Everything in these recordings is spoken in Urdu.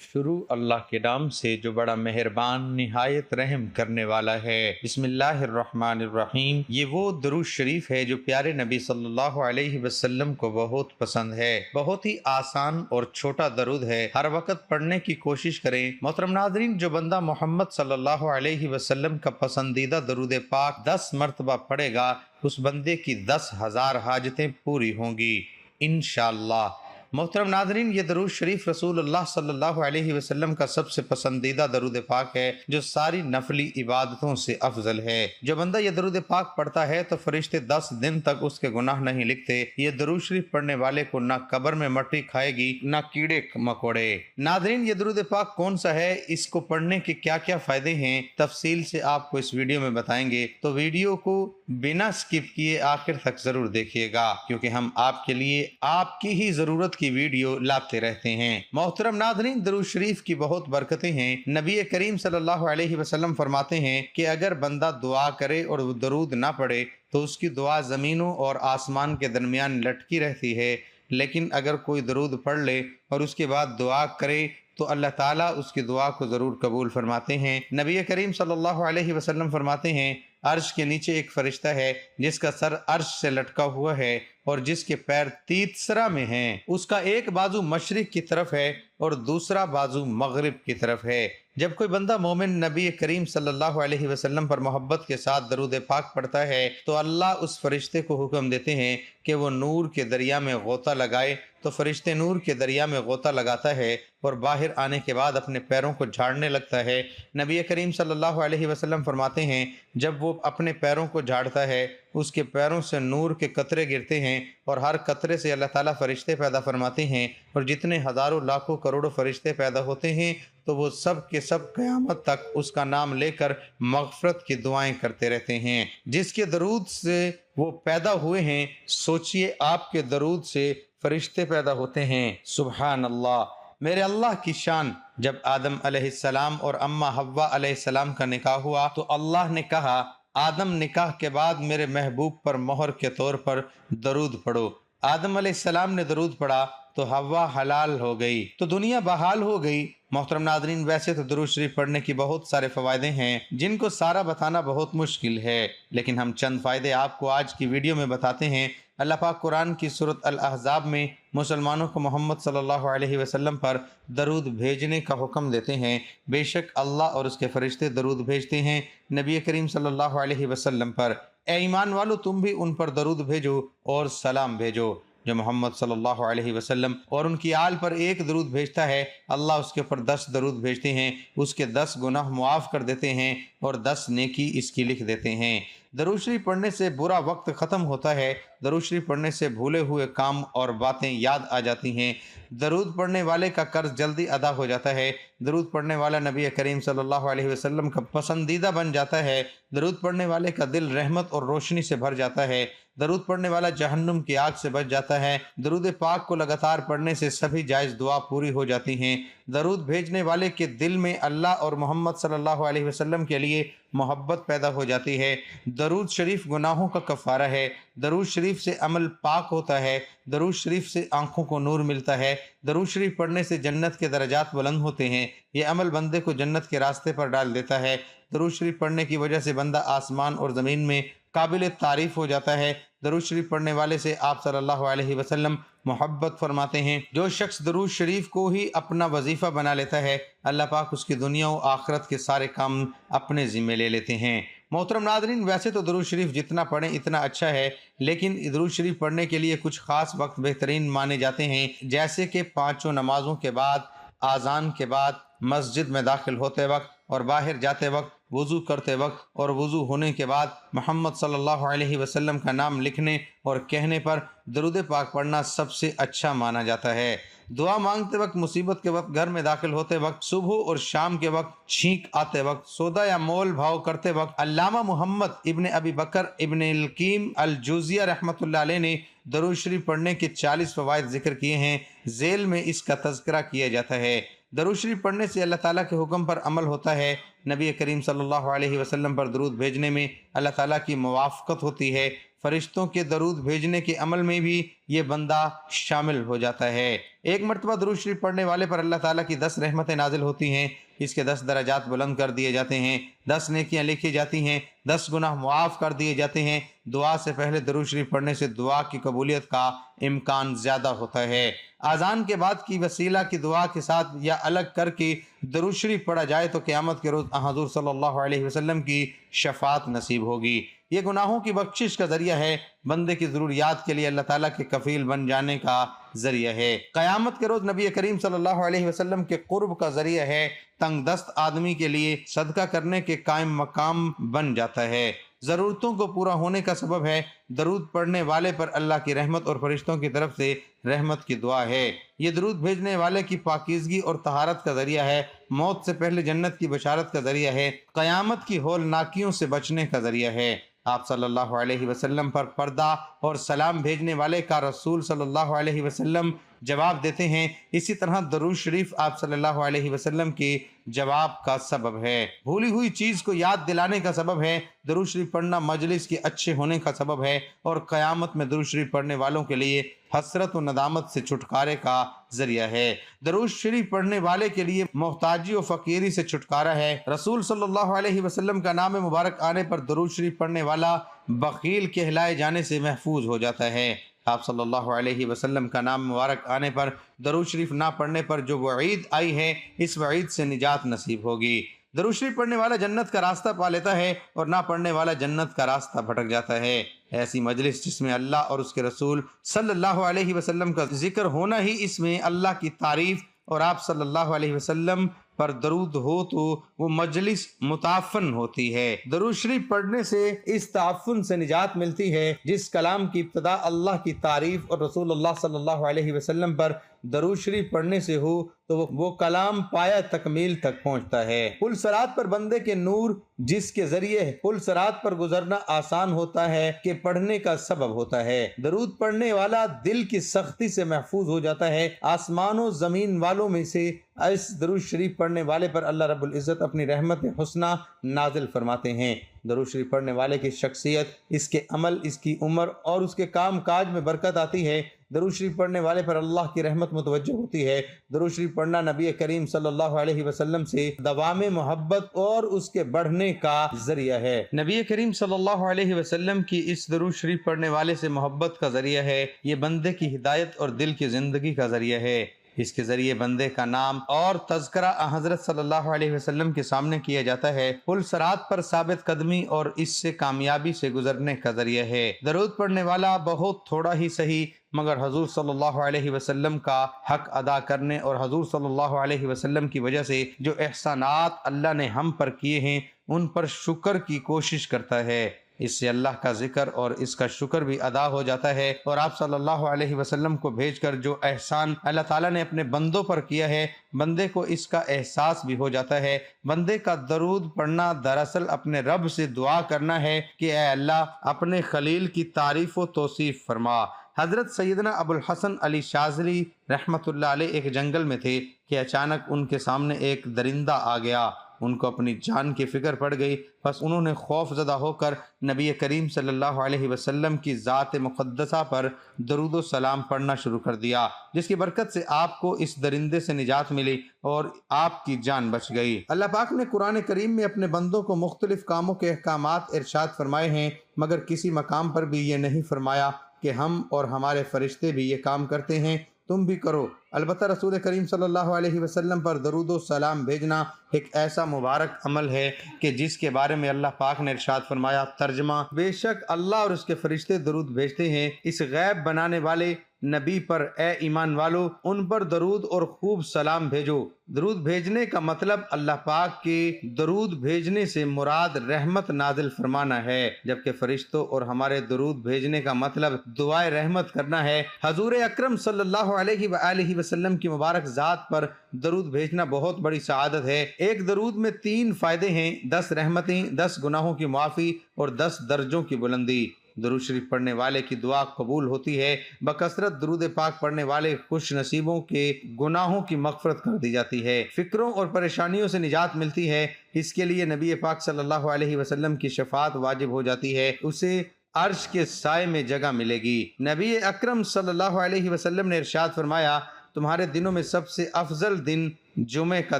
شروع اللہ کے نام سے جو بڑا مہربان نہایت رحم کرنے والا ہے۔ بسم اللہ الرحمن الرحیم۔ یہ وہ درود شریف ہے جو پیارے نبی صلی اللہ علیہ وسلم کو بہت پسند ہے۔ بہت ہی آسان اور چھوٹا درود ہے، ہر وقت پڑھنے کی کوشش کریں۔ محترم ناظرین، جو بندہ محمد صلی اللہ علیہ وسلم کا پسندیدہ درود پاک 10 مرتبہ پڑھے گا، اس بندے کی 10,000 حاجتیں پوری ہوں گی انشاءاللہ۔ محترم ناظرین، یہ درود شریف رسول اللہ صلی اللہ علیہ وسلم کا سب سے پسندیدہ درود پاک ہے جو ساری نفلی عبادتوں سے افضل ہے۔ جو بندہ یہ درود پاک پڑھتا ہے تو فرشتے 10 دن تک اس کے گناہ نہیں لکھتے۔ یہ درود شریف پڑھنے والے کو نہ قبر میں مٹی کھائے گی نہ کیڑے مکوڑے۔ ناظرین، یہ درود پاک کون سا ہے، اس کو پڑھنے کے کیا کیا فائدے ہیں، تفصیل سے آپ کو اس ویڈیو میں بتائیں گے، تو ویڈیو کو بنا سکپ کیے آخر تک ضرور دیکھیے گا، کیونکہ ہم آپ کے لیے آپ کی ہی ضرورت کی ویڈیو لاتے رہتے ہیں۔ محترم ناظرین، درود شریف کی بہت برکتیں ہیں۔ نبی کریم صلی اللہ علیہ وسلم فرماتے ہیں کہ اگر بندہ دعا کرے اور وہ درود نہ پڑھے تو اس کی دعا زمینوں اور آسمان کے درمیان لٹکی رہتی ہے، لیکن اگر کوئی درود پڑھ لے اور اس کے بعد دعا کرے تو اللہ تعالیٰ اس کی دعا کو ضرور قبول فرماتے ہیں۔ نبی کریم صلی اللہ علیہ وسلم فرماتے ہیں، عرش کے نیچے ایک فرشتہ ہے جس کا سر عرش سے لٹکا ہوا ہے اور جس کے پیر تیسرا میں ہیں۔ اس کا ایک بازو مشرق کی طرف ہے اور دوسرا بازو مغرب کی طرف ہے۔ جب کوئی بندہ مومن نبی کریم صلی اللہ علیہ وسلم پر محبت کے ساتھ درود پاک پڑھتا ہے تو اللہ اس فرشتے کو حکم دیتے ہیں کہ وہ نور کے دریا میں غوطہ لگائے، تو فرشتے نور کے دریا میں غوطہ لگاتا ہے اور باہر آنے کے بعد اپنے پیروں کو جھاڑنے لگتا ہے۔ نبی کریم صلی اللہ علیہ وسلم فرماتے ہیں، جب وہ اپنے پیروں کو جھاڑتا ہے اس کے پیروں سے نور کے قطرے گرتے ہیں اور ہر قطرے سے اللہ تعالیٰ فرشتے پیدا فرماتے ہیں، اور جتنے ہزاروں لاکھوں کروڑوں فرشتے پیدا ہوتے ہیں تو وہ سب کے سب قیامت تک اس کا نام لے کر مغفرت کی دعائیں کرتے رہتے ہیں۔ جس کے درود سے وہ پیدا ہوئے ہیں، سوچئے آپ کے درود سے فرشتے پیدا ہوتے ہیں۔ سبحان اللہ، میرے اللہ کی شان۔ جب آدم علیہ السلام اور اماں حوا علیہ السلام کا نکاح ہوا تو اللہ نے کہا، آدم نکاح کے بعد میرے محبوب پر مہر کے طور پر درود پڑھو۔ آدم علیہ السلام نے درود پڑھا تو حوا حلال ہو گئی تو دنیا بحال ہو گئی۔ محترم ناظرین، ویسے تو درود شریف پڑھنے کی بہت سارے فوائدے ہیں جن کو سارا بتانا بہت مشکل ہے، لیکن ہم چند فائدے آپ کو آج کی ویڈیو میں بتاتے ہیں۔ اللہ پاک قرآن کی سورۃ الاحزاب میں مسلمانوں کو محمد صلی اللہ علیہ وسلم پر درود بھیجنے کا حکم دیتے ہیں۔ بے شک اللہ اور اس کے فرشتے درود بھیجتے ہیں نبی کریم صلی اللہ علیہ وسلم پر۔ اے ایمان والو، تم بھی ان پر درود بھیجو اور سلام بھیجو۔ جو محمد صلی اللہ علیہ وسلم اور ان کی آل پر ایک درود بھیجتا ہے، اللہ اس کے اوپر 10 درود بھیجتے ہیں، اس کے 10 گناہ معاف کر دیتے ہیں اور 10 نیکی اس کی لکھ دیتے ہیں۔ درود شریف پڑھنے سے برا وقت ختم ہوتا ہے۔ درود شریف پڑھنے سے بھولے ہوئے کام اور باتیں یاد آ جاتی ہیں۔ درود پڑھنے والے کا قرض جلدی ادا ہو جاتا ہے۔ درود پڑھنے والا نبی کریم صلی اللہ علیہ وسلم کا پسندیدہ بن جاتا ہے۔ درود پڑھنے والے کا دل رحمت اور روشنی سے بھر جاتا ہے۔ درود پڑھنے والا جہنم کی آگ سے بچ جاتا ہے۔ درود پاک کو لگاتار پڑھنے سے سبھی جائز دعا پوری ہو جاتی ہیں۔ درود بھیجنے والے کے دل میں اللہ اور محمد صلی اللہ علیہ وسلم کے لیے محبت پیدا ہو جاتی ہے۔ درود شریف گناہوں کا کفارہ ہے۔ درود شریف سے عمل پاک ہوتا ہے۔ درود شریف سے آنکھوں کو نور ملتا ہے۔ درود شریف پڑھنے سے جنت کے درجات بلند ہوتے ہیں۔ یہ عمل بندے کو جنت کے راستے پر ڈال دیتا ہے۔ درود شریف پڑھنے کی وجہ سے بندہ آسمان اور زمین میں قابل تعریف ہو جاتا ہے۔ درود شریف پڑھنے والے سے آپ صلی اللہ علیہ وسلم محبت فرماتے ہیں۔ جو شخص درود شریف کو ہی اپنا وظیفہ بنا لیتا ہے، اللہ پاک اس کی دنیا و آخرت کے سارے کام اپنے ذمہ لے لیتے ہیں۔ محترم ناظرین، ویسے تو درود شریف جتنا پڑھیں اتنا اچھا ہے، لیکن درود شریف پڑھنے کے لیے کچھ خاص وقت بہترین مانے جاتے ہیں، جیسے کہ 5 نمازوں کے بعد، اذان کے بعد، مسجد میں داخل ہوتے وقت اور باہر جاتے وقت، وضو کرتے وقت اور وضو ہونے کے بعد محمد صلی اللہ علیہ وسلم کا نام لکھنے اور کہنے پر درود پاک پڑھنا سب سے اچھا مانا جاتا ہے۔ دعا مانگتے وقت، مصیبت کے وقت، گھر میں داخل ہوتے وقت، صبح اور شام کے وقت، چھینک آتے وقت، سودا یا مول بھاؤ کرتے وقت۔ علامہ محمد ابن ابی بکر ابن القیم الجوزیہ رحمۃ اللہ علیہ نے درود شریف پڑھنے کے 40 فوائد ذکر کیے ہیں، ذیل میں اس کا تذکرہ کیا جاتا ہے۔ درود شریف پڑھنے سے اللہ تعالیٰ کے حکم پر عمل ہوتا ہے۔ نبی کریم صلی اللہ علیہ وسلم پر درود بھیجنے میں اللہ تعالیٰ کی موافقت ہوتی ہے۔ فرشتوں کے درود بھیجنے کے عمل میں بھی یہ بندہ شامل ہو جاتا ہے۔ ایک مرتبہ درود شریف پڑھنے والے پر اللہ تعالیٰ کی 10 رحمتیں نازل ہوتی ہیں، اس کے 10 درجات بلند کر دیے جاتے ہیں، 10 نیکیاں لکھی جاتی ہیں، 10 گناہ معاف کر دیے جاتے ہیں۔ دعا سے پہلے درود شریف پڑھنے سے دعا کی قبولیت کا امکان زیادہ ہوتا ہے۔ اذان کے بعد کی وسیلہ کی دعا کے ساتھ یا الگ کر کے درود شریف پڑھا جائے تو قیامت کے روز حضور صلی اللہ علیہ وسلم کی شفاعت نصیب ہوگی۔ یہ گناہوں کی بخشش کا ذریعہ ہے، بندے کی ضروریات کے لیے اللہ تعالیٰ کے کفیل بن جانے کا ذریعہ ہے۔ قیامت کے روز نبی کریم صلی اللہ علیہ وسلم کے قرب کا ذریعہ ہے، تنگ دست آدمی کے لیے صدقہ کرنے کے قائم مقام بن جاتا ہے، ضرورتوں کو پورا ہونے کا سبب ہے۔ درود پڑھنے والے پر اللہ کی رحمت اور فرشتوں کی طرف سے رحمت کی دعا ہے۔ یہ درود بھیجنے والے کی پاکیزگی اور طہارت کا ذریعہ ہے، موت سے پہلے جنت کی بشارت کا ذریعہ ہے، قیامت کی ہولناکیوں سے بچنے کا ذریعہ ہے۔ آپ صلی اللہ علیہ وسلم پر پردہ اور سلام بھیجنے والے کا رسول صلی اللہ علیہ وسلم جواب دیتے ہیں، اسی طرح درود شریف آپ صلی اللہ علیہ وسلم کے جواب کا سبب ہے، بھولی ہوئی چیز کو یاد دلانے کا سبب ہے۔ درود شریف پڑھنا مجلس کے اچھے ہونے کا سبب ہے اور قیامت میں درود شریف پڑھنے والوں کے لیے حسرت و ندامت سے چھٹکارے کا ذریعہ ہے۔ درود شریف پڑھنے والے کے لیے محتاجی و فقیری سے چھٹکارا ہے۔ رسول صلی اللہ علیہ وسلم کا نام مبارک آنے پر درود شریف پڑھنے والا بخیل کہلائے جانے سے محفوظ ہو جاتا ہے۔ آپ صلی اللہ علیہ وسلم کا نام مبارک آنے پر درود شریف نہ پڑھنے پر جو وعید آئی ہے، اس وعید سے نجات نصیب ہوگی۔ درود شریف پڑھنے والا جنت کا راستہ پا لیتا ہے اور نہ پڑھنے والا جنت کا راستہ بھٹک جاتا ہے۔ ایسی مجلس جس میں اللہ اور اس کے رسول صلی اللہ علیہ وسلم کا ذکر ہونا ہی اس میں اللہ کی تعریف اور آپ صلی اللہ علیہ وسلم پر درود ہو تو وہ مجلس متعفن ہوتی ہے۔ درود شریف پڑھنے سے اس تعفن سے نجات ملتی ہے۔ جس کلام کی ابتدا اللہ کی تعریف اور رسول اللہ صلی اللہ علیہ وسلم پر درود شریف پڑھنے سے ہو تو وہ کلام پایا تکمیل تک پہنچتا ہے۔ پل صراط پر بندے کے نور جس کے ذریعے پل صراط پر گزرنا آسان ہوتا ہے کہ پڑھنے کا سبب ہوتا ہے۔ درود پڑھنے والا دل کی سختی سے محفوظ ہو جاتا ہے۔ آسمان و زمین والوں میں سے اس درود شریف پڑھنے والے پر اللہ رب العزت اپنی رحمت حسنہ نازل فرماتے ہیں۔ درود شریف پڑھنے والے کی شخصیت، اس کے عمل، اس کی عمر اور اس کے کام کاج میں برکت آتی ہے۔ درود شریف پڑھنے والے پر اللہ کی رحمت متوجہ ہوتی ہے۔ درود شریف پڑھنا نبی کریم صلی اللہ علیہ وسلم سے دوام محبت اور اس کے بڑھنے کا ذریعہ ہے۔ نبی کریم صلی اللہ علیہ وسلم کی اس درود شریف پڑھنے والے سے محبت کا ذریعہ ہے۔ یہ بندے کی ہدایت اور دل کی زندگی کا ذریعہ ہے۔ اس کے ذریعے بندے کا نام اور تذکرہ حضرت صلی اللہ علیہ وسلم کے سامنے کیا جاتا ہے۔ پل صراط پر ثابت قدمی اور اس سے کامیابی سے گزرنے کا ذریعہ ہے۔ درود پڑھنے والا بہت تھوڑا ہی صحیح مگر حضور صلی اللہ علیہ وسلم کا حق ادا کرنے اور حضور صلی اللہ علیہ وسلم کی وجہ سے جو احسانات اللہ نے ہم پر کیے ہیں ان پر شکر کی کوشش کرتا ہے۔ اس سے اللہ کا ذکر اور اس کا شکر بھی ادا ہو جاتا ہے، اور آپ صلی اللہ علیہ وسلم کو بھیج کر جو احسان اللہ تعالیٰ نے اپنے بندوں پر کیا ہے بندے کو اس کا احساس بھی ہو جاتا ہے۔ بندے کا درود پڑھنا دراصل اپنے رب سے دعا کرنا ہے کہ اے اللہ اپنے خلیل کی تعریف و توصیف فرما۔ حضرت سیدنا ابو الحسن علی شاذلی رحمۃ اللہ علیہ ایک جنگل میں تھے کہ اچانک ان کے سامنے ایک درندہ آ گیا۔ ان کو اپنی جان کی فکر پڑ گئی، بس انہوں نے خوف زدہ ہو کر نبی کریم صلی اللہ علیہ وسلم کی ذات مقدسہ پر درود و سلام پڑھنا شروع کر دیا، جس کی برکت سے آپ کو اس درندے سے نجات ملی اور آپ کی جان بچ گئی۔ اللہ پاک نے قرآن کریم میں اپنے بندوں کو مختلف کاموں کے احکامات ارشاد فرمائے ہیں، مگر کسی مقام پر بھی یہ نہیں فرمایا کہ ہم اور ہمارے فرشتے بھی یہ کام کرتے ہیں، تم بھی کرو۔ البتہ رسول کریم صلی اللہ علیہ وسلم پر درود و سلام بھیجنا ایک ایسا مبارک عمل ہے کہ جس کے بارے میں اللہ پاک نے ارشاد فرمایا، ترجمہ: بے شک اللہ اور اس کے فرشتے درود بھیجتے ہیں اس غیب بنانے والے نبی پر، اے ایمان والو ان پر درود اور خوب سلام بھیجو۔ درود بھیجنے کا مطلب اللہ پاک کے درود بھیجنے سے مراد رحمت نازل فرمانا ہے، جبکہ فرشتوں اور ہمارے درود بھیجنے کا مطلب دعائے رحمت کرنا ہے۔ حضور اکرم صلی اللہ علیہ وآلہ وسلم کی مبارک ذات پر درود بھیجنا بہت بڑی سعادت ہے۔ ایک درود میں 3 فائدے ہیں: 10 رحمتیں، 10 گناہوں کی معافی اور 10 درجوں کی بلندی۔ درود شریف پڑھنے والے کی دعا قبول ہوتی ہے۔ بکثرت درود پاک پڑھنے والے خوش نصیبوں کے گناہوں کی مغفرت کر دی جاتی ہے، فکروں اور پریشانیوں سے نجات ملتی ہے۔ اس کے لیے نبی پاک صلی اللہ علیہ وسلم کی شفاعت واجب ہو جاتی ہے، اسے عرش کے سائے میں جگہ ملے گی۔ نبی اکرم صلی اللہ علیہ وسلم نے ارشاد فرمایا، تمہارے دنوں میں سب سے افضل دن جمعہ کا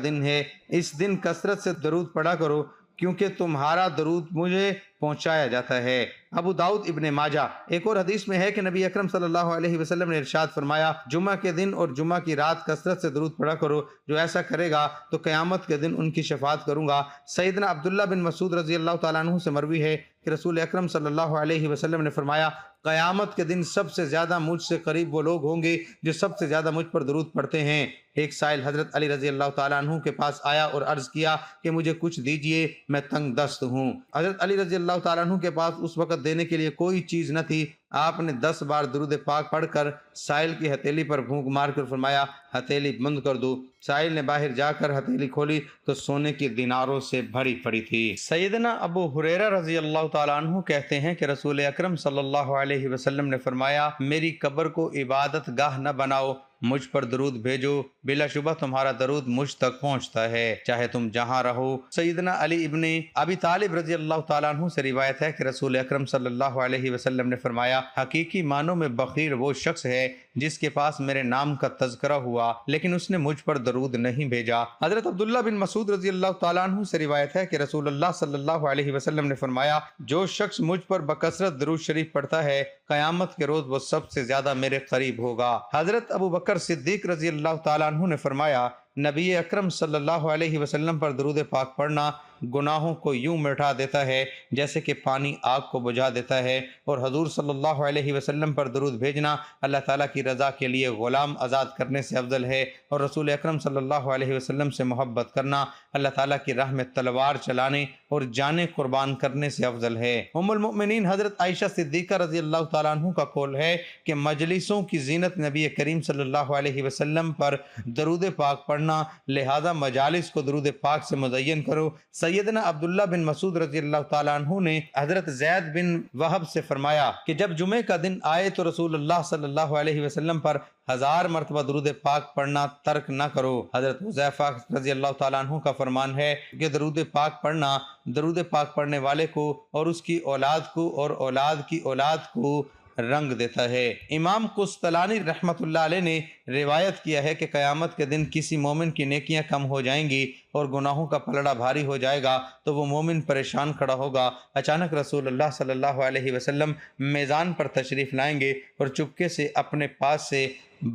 دن ہے، اس دن کثرت سے درود پڑھا کرو کیونکہ تمہارا درود مجھے پہنچایا جاتا ہے۔ ابو داؤد ابن ماجہ۔ ایک اور حدیث میں ہے کہ نبی اکرم صلی اللہ علیہ وسلم نے ارشاد فرمایا، جمعہ کے دن اور جمعہ کی رات کثرت سے درود پڑھا کرو، جو ایسا کرے گا تو قیامت کے دن ان کی شفاعت کروں گا۔ سیدنا عبداللہ بن مسعود رضی اللہ تعالیٰ عنہ سے مروی ہے کہ رسول اکرم صلی اللہ علیہ وسلم نے فرمایا، قیامت کے دن سب سے زیادہ مجھ سے قریب وہ لوگ ہوں گے جو سب سے زیادہ مجھ پر درود پڑھتے ہیں۔ ایک سائل حضرت علی رضی اللہ تعالیٰ عنہ کے پاس آیا اور عرض کیا کہ مجھے کچھ دیجئے، میں تنگ دست ہوں۔ حضرت علی رضی اللہ تعالیٰ عنہ کے پاس اس وقت دینے کے لیے کوئی چیز نہ تھی۔ آپ نے 10 بار درود پاک پڑھ کر سائل کی ہتھیلی پر پھونک مار کر فرمایا، ہتھیلی بند کر دو۔ سائل نے باہر جا کر ہتھیلی کھولی تو سونے کی دیناروں سے بھری پڑی تھی۔ سیدنا ابو ہریرہ رضی اللہ تعالیٰ عنہ کہتے ہیں کہ رسول اکرم صلی اللہ علیہ وسلم نے فرمایا، میری قبر کو عبادت گاہ نہ بناؤ، مجھ پر درود بھیجو، بلا شبہ تمہارا درود مجھ تک پہنچتا ہے چاہے تم جہاں رہو۔ سیدنا علی ابن ابی طالب رضی اللہ تعالیٰ عنہ سے روایت ہے کہ رسول اکرم صلی اللہ علیہ وسلم نے فرمایا، حقیقی معنوں میں بخیل وہ شخص ہے جس کے پاس میرے نام کا تذکرہ ہوا لیکن اس نے مجھ پر درود نہیں بھیجا۔ حضرت عبداللہ بن مسعود رضی اللہ تعالیٰ عنہ سے روایت ہے کہ رسول اللہ صلی اللہ علیہ وسلم نے فرمایا، جو شخص مجھ پر بکثرت درود شریف پڑھتا ہے قیامت کے روز وہ سب سے زیادہ میرے قریب ہوگا۔ حضرت ابو بکر صدیق رضی اللہ تعالیٰ عنہ نے فرمایا، نبی اکرم صلی اللہ علیہ وسلم پر درود پاک پڑھنا گناہوں کو یوں مٹا دیتا ہے جیسے کہ پانی آگ کو بجھا دیتا ہے، اور حضور صلی اللہ علیہ وسلم پر درود بھیجنا اللہ تعالیٰ کی رضا کے لیے غلام آزاد کرنے سے افضل ہے، اور رسول اکرم صلی اللہ علیہ وسلم سے محبت کرنا اللہ تعالیٰ کی راہ میں تلوار چلانے اور جانیں قربان کرنے سے افضل ہے۔ ام المؤمنین حضرت عائشہ صدیقہ رضی اللہ تعالیٰ عنہ کا قول ہے کہ مجلسوں کی زینت نبی کریم صلی اللہ علیہ وسلم پر درود پاک پڑھنا، لہذا مجالس کو درود پاک سے مزین کرو۔ سیدنا عبداللہ بن مسعود رضی اللہ تعالیٰ عنہ نے حضرت زید بن وہب سے فرمایا کہ جب جمعہ کا دن آئے تو رسول اللہ صلی اللہ علیہ وسلم پر 1000 مرتبہ درود پاک پڑھنا ترک نہ کرو۔ حضرت حذیفہ رضی اللہ تعالیٰ عنہ کا فرمان ہے کہ درود پاک پڑھنا درود پاک پڑھنے والے کو اور اس کی اولاد کو اور اولاد کی اولاد کو رنگ دیتا ہے۔ امام قسطلانی رحمۃ اللہ علیہ نے روایت کیا ہے کہ قیامت کے دن کسی مومن کی نیکیاں کم ہو جائیں گی اور گناہوں کا پلڑا بھاری ہو جائے گا تو وہ مومن پریشان کھڑا ہوگا۔ اچانک رسول اللہ صلی اللہ علیہ وسلم میزان پر تشریف لائیں گے اور چپکے سے اپنے پاس سے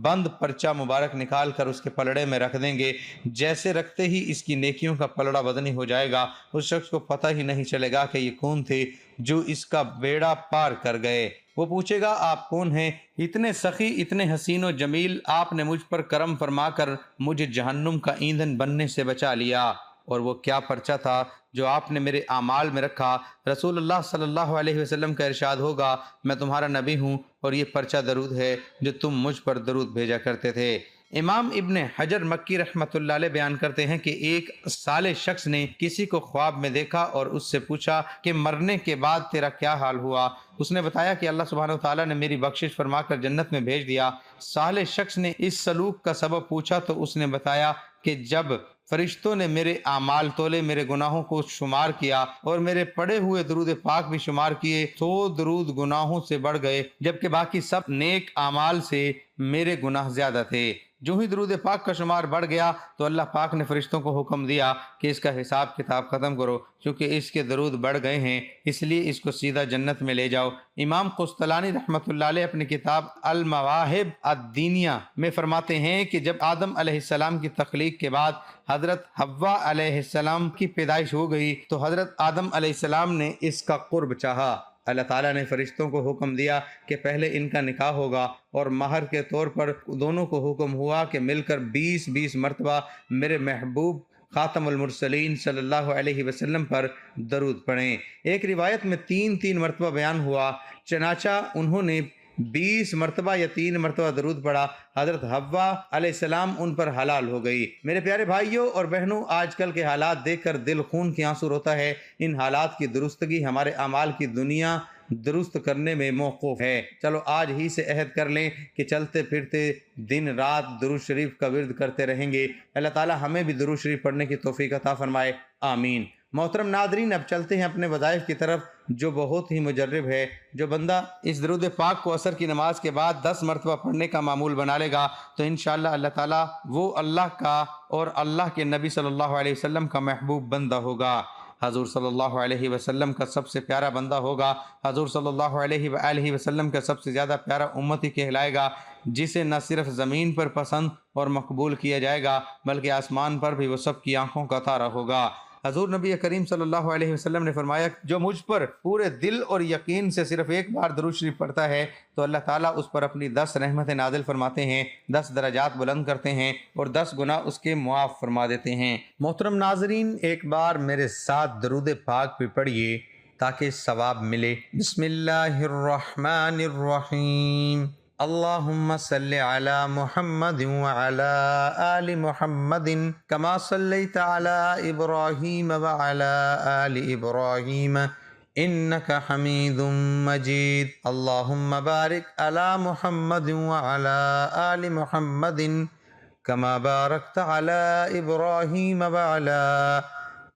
بند پرچہ مبارک نکال کر اس کے پلڑے میں رکھ دیں گے، جیسے رکھتے ہی اس کی نیکیوں کا پلڑا وزنی ہو جائے گا۔ اس شخص کو پتہ ہی نہیں چلے گا کہ یہ کون تھے جو اس کا بیڑا پار کر گئے۔ وہ پوچھے گا، آپ کون ہیں؟ اتنے سخی، اتنے حسین و جمیل، آپ نے مجھ پر کرم فرما کر مجھے جہنم کا ایندھن بننے سے بچا لیا۔ اور وہ کیا پرچہ تھا جو آپ نے میرے اعمال میں رکھا؟ رسول اللہ صلی اللہ علیہ وسلم کا ارشاد ہوگا، میں تمہارا نبی ہوں اور یہ پرچہ درود ہے جو تم مجھ پر درود بھیجا کرتے تھے۔ امام ابن حجر مکی رحمۃ اللہ علیہ بیان کرتے ہیں کہ ایک صالح شخص نے کسی کو خواب میں دیکھا اور اس سے پوچھا کہ مرنے کے بعد تیرا کیا حال ہوا؟ اس نے بتایا کہ اللہ سبحانہ و تعالیٰ نے میری بخشش فرما کر جنت میں بھیج دیا۔ صالح شخص نے اس سلوک کا سبب پوچھا تو اس نے بتایا کہ جب فرشتوں نے میرے اعمال تولے، میرے گناہوں کو شمار کیا اور میرے پڑھے ہوئے درود پاک بھی شمار کیے تو درود گناہوں سے بڑھ گئے، جبکہ باقی سب نیک اعمال سے میرے گناہ زیادہ تھے۔ جو ہی درود پاک کا شمار بڑھ گیا تو اللہ پاک نے فرشتوں کو حکم دیا کہ اس کا حساب کتاب ختم کرو، کیونکہ اس کے درود بڑھ گئے ہیں، اس لیے اس کو سیدھا جنت میں لے جاؤ۔ امام قسطلانی رحمۃ اللہ علیہ اپنی کتاب المواہب الدینیہ میں فرماتے ہیں کہ جب آدم علیہ السلام کی تخلیق کے بعد حضرت حوا علیہ السلام کی پیدائش ہو گئی تو حضرت آدم علیہ السلام نے اس کا قرب چاہا۔ اللہ تعالیٰ نے فرشتوں کو حکم دیا کہ پہلے ان کا نکاح ہوگا، اور مہر کے طور پر دونوں کو حکم ہوا کہ مل کر 20 مرتبہ میرے محبوب خاتم المرسلین صلی اللہ علیہ وسلم پر درود پڑھیں۔ ایک روایت میں 3 مرتبہ بیان ہوا، چنانچہ انہوں نے 20 مرتبہ یا 3 مرتبہ درود پڑھا۔ حضرت حوا علیہ السلام ان پر حلال ہو گئی۔ میرے پیارے بھائیوں اور بہنوں، آج کل کے حالات دیکھ کر دل خون کے آنسو روتا ہے۔ ان حالات کی درستگی ہمارے اعمال کی دنیا درست کرنے میں موقوف ہے۔ چلو آج ہی سے عہد کر لیں کہ چلتے پھرتے دن رات درود شریف کا ورد کرتے رہیں گے۔ اللہ تعالی ہمیں بھی درود شریف پڑھنے کی توفیق عطا فرمائے، آمین۔ محترم ناظرین، اب چلتے ہیں اپنے وظائف کی طرف جو بہت ہی مجرب ہے۔ جو بندہ اس درود پاک کو عصر کی نماز کے بعد 10 مرتبہ پڑھنے کا معمول بنا لے گا تو انشاءاللہ اللہ تعالیٰ وہ اللہ کا اور اللہ کے نبی صلی اللہ علیہ وسلم کا محبوب بندہ ہوگا، حضور صلی اللہ علیہ وسلم کا سب سے پیارا بندہ ہوگا، حضور صلی اللہ علیہ وآلہ وسلم کا سب سے زیادہ پیارا امتی کہلائے گا، جسے نہ صرف زمین پر پسند اور مقبول کیا جائے گا بلکہ آسمان پر بھی وہ سب کی آنکھوں کا تارا ہوگا۔ حضور نبی کریم صلی اللہ علیہ وسلم نے فرمایا جو مجھ پر پورے دل اور یقین سے صرف ایک بار درود شریف پڑھتا ہے تو اللہ تعالیٰ اس پر اپنی 10 رحمتیں نازل فرماتے ہیں، 10 درجات بلند کرتے ہیں اور 10 گناہ اس کے معاف فرما دیتے ہیں۔ محترم ناظرین، ایک بار میرے ساتھ درود پاک بھی پڑھیے تاکہ ثواب ملے۔ بسم اللہ الرحمن الرحیم، اللہم صلی علی محمد وعلی آل محمد کما صلیت علی ابراہیم وعلی آل ابراہیم انک حمید مجید، اللہم بارک علی محمد وعلی آل محمد کما بارکت علی ابراہیم وعلی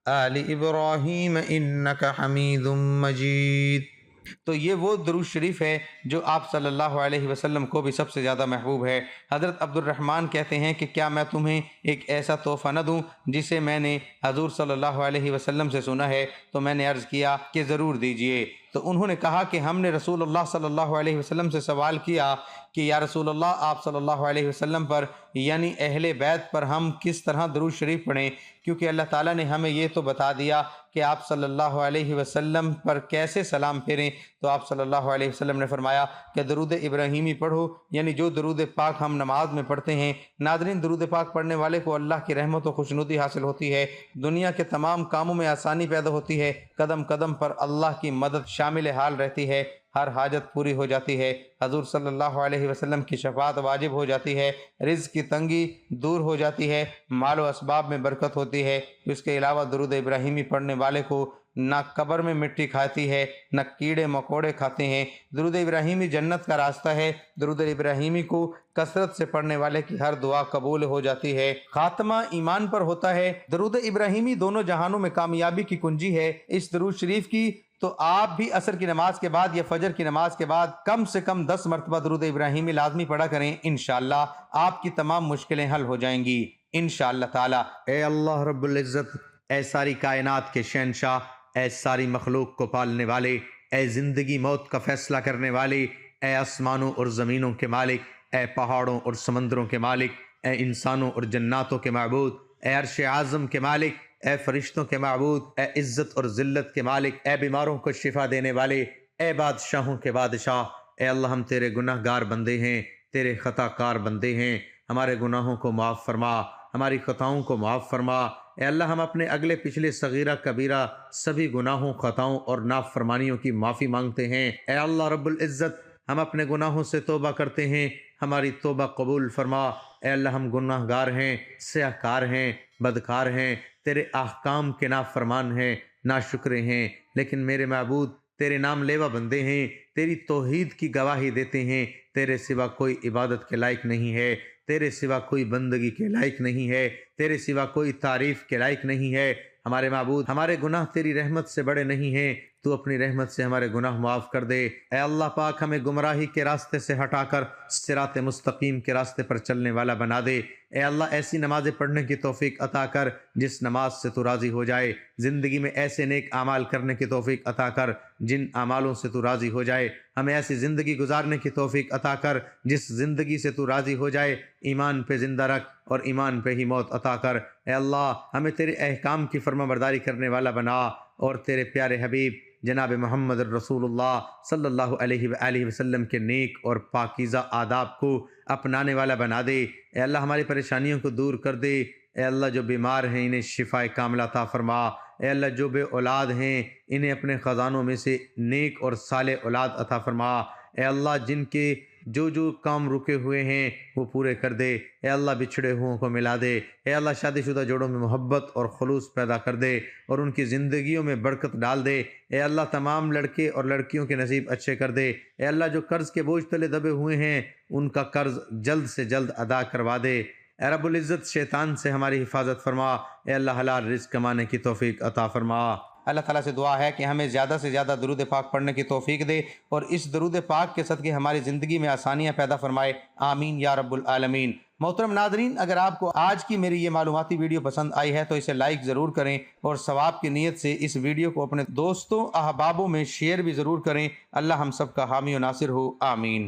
آل ابراہیم انک حمید مجید۔ تو یہ وہ درود شریف ہے جو آپ صلی اللہ علیہ وسلم کو بھی سب سے زیادہ محبوب ہے۔ حضرت عبد الرحمن کہتے ہیں کہ کیا میں تمہیں ایک ایسا تحفہ نہ دوں جسے میں نے حضور صلی اللہ علیہ وسلم سے سنا ہے؟ تو میں نے عرض کیا کہ ضرور دیجئے۔ تو انہوں نے کہا کہ ہم نے رسول اللہ صلی اللہ علیہ وسلم سے سوال کیا کہ یا رسول اللہ، آپ صلی اللہ علیہ وسلم پر یعنی اہل بیت پر ہم کس طرح درود شریف پڑھیں، کیونکہ اللہ تعالیٰ نے ہمیں یہ تو بتا دیا کہ آپ صلی اللہ علیہ وسلم پر کیسے سلام پھیریں۔ تو آپ صلی اللہ علیہ وسلم نے فرمایا کہ درود ابراہیمی پڑھو، یعنی جو درود پاک ہم نماز میں پڑھتے ہیں۔ ناظرین، درود پاک پڑھنے والے کو اللہ کی رحمت و خوشنودی حاصل ہوتی ہے، دنیا کے تمام کاموں میں آسانی پیدا ہوتی ہے، قدم قدم پر اللہ کی مدد شامل حال رہتی ہے، ہر حاجت پوری ہو جاتی ہے، حضور صلی اللہ علیہ وسلم کی شفاعت واجب ہو جاتی ہے، رزق کی تنگی دور ہو جاتی ہے، مال و اسباب میں برکت ہوتی ہے۔ اس کے علاوہ درود ابراہیمی پڑھنے والے کو نہ قبر میں مٹی کھاتی ہے نہ کیڑے مکوڑے کھاتے ہیں۔ درود ابراہیمی جنت کا راستہ ہے۔ درود ابراہیمی کو کثرت سے پڑھنے والے کی ہر دعا قبول ہو جاتی ہے، خاتمہ ایمان پر ہوتا ہے۔ درود ابراہیمی دونوں جہانوں میں کامیابی کی کنجی ہے۔ اس درود شریف کی تو آپ بھی عصر کی نماز کے بعد یا فجر کی نماز کے بعد کم سے کم 10 مرتبہ درود ابراہیمی لازمی پڑھا کریں، انشاءاللہ آپ کی تمام مشکلیں حل ہو جائیں گی انشاءاللہ تعالی۔ اے اللہ رب العزت، اے ساری کائنات کے شہنشاہ، اے ساری مخلوق کو پالنے والے، اے زندگی موت کا فیصلہ کرنے والے، اے آسمانوں اور زمینوں کے مالک، اے پہاڑوں اور سمندروں کے مالک، اے انسانوں اور جناتوں کے معبود، اے عرش اعظم کے مالک، اے فرشتوں کے معبود، اے عزت اور ذلت کے مالک، اے بیماروں کو شفا دینے والے، اے بادشاہوں کے بادشاہ، اے اللہ ہم تیرے گناہ گار بندے ہیں، تیرے خطا کار بندے ہیں، ہمارے گناہوں کو معاف فرما، ہماری خطاؤں کو معاف فرما۔ اے اللہ ہم اپنے اگلے پچھلے صغیرہ کبیرہ سبھی گناہوں، خطاؤں اور نافرمانیوں کی معافی مانگتے ہیں۔ اے اللہ رب العزت، ہم اپنے گناہوں سے توبہ کرتے ہیں، ہماری توبہ قبول فرما۔ اے اللہ ہم گناہ گار ہیں، سیاہ کار ہیں، بدکار ہیں، تیرے احکام کے نافرمان ہیں، ناشکرے ہیں، لیکن میرے معبود تیرے نام لیوا بندے ہیں، تیری توحید کی گواہی دیتے ہیں۔ تیرے سوا کوئی عبادت کے لائق نہیں ہے، تیرے سوا کوئی بندگی کے لائق نہیں ہے، تیرے سوا کوئی تعریف کے لائق نہیں ہے۔ ہمارے معبود، ہمارے گناہ تیری رحمت سے بڑے نہیں ہیں، تو اپنی رحمت سے ہمارے گناہ معاف کر دے۔ اے اللہ پاک، ہمیں گمراہی کے راستے سے ہٹا کر صراط مستقیم کے راستے پر چلنے والا بنا دے۔ اے اللہ ایسی نمازیں پڑھنے کی توفیق عطا کر جس نماز سے تو راضی ہو جائے، زندگی میں ایسے نیک اعمال کرنے کی توفیق عطا کر جن اعمالوں سے تو راضی ہو جائے، ہمیں ایسی زندگی گزارنے کی توفیق عطا کر جس زندگی سے تو راضی ہو جائے، ایمان پہ زندہ رکھ اور ایمان پہ ہی موت عطا کر۔ اے اللہ ہمیں تیرے احکام کی فرما برداری کرنے والا بنا اور تیرے پیارے حبیب جناب محمد الرسول اللہ صلی اللہ علیہ وآلہ وسلم کے نیک اور پاکیزہ آداب کو اپنانے والا بنا دے۔ اے اللہ ہماری پریشانیوں کو دور کر دے۔ اے اللہ جو بیمار ہیں انہیں شفا کاملہ عطا فرما۔ اے اللہ جو بے اولاد ہیں انہیں اپنے خزانوں میں سے نیک اور صالح اولاد عطا فرما۔ اے اللہ جن کے جو کام رکے ہوئے ہیں وہ پورے کر دے۔ اے اللہ بچھڑے ہوئوں کو ملا دے۔ اے اللہ شادی شدہ جوڑوں میں محبت اور خلوص پیدا کر دے اور ان کی زندگیوں میں برکت ڈال دے۔ اے اللہ تمام لڑکے اور لڑکیوں کے نصیب اچھے کر دے۔ اے اللہ جو قرض کے بوجھ تلے دبے ہوئے ہیں ان کا قرض جلد سے جلد ادا کروا دے۔ اے رب العزت شیطان سے ہماری حفاظت فرما، اے اللہ حلال رزق کمانے کی توفیق عطا فرما۔ اللہ تعالیٰ سے دعا ہے کہ ہمیں زیادہ سے زیادہ درود پاک پڑھنے کی توفیق دے اور اس درود پاک کے صدقے ہماری زندگی میں آسانیاں پیدا فرمائے، آمین یا رب العالمین۔ محترم ناظرین، اگر آپ کو آج کی میری یہ معلوماتی ویڈیو پسند آئی ہے تو اسے لائک ضرور کریں اور ثواب کی نیت سے اس ویڈیو کو اپنے دوستوں احبابوں میں شیئر بھی ضرور کریں۔ اللہ ہم سب کا حامی و ناصر ہو، آمین۔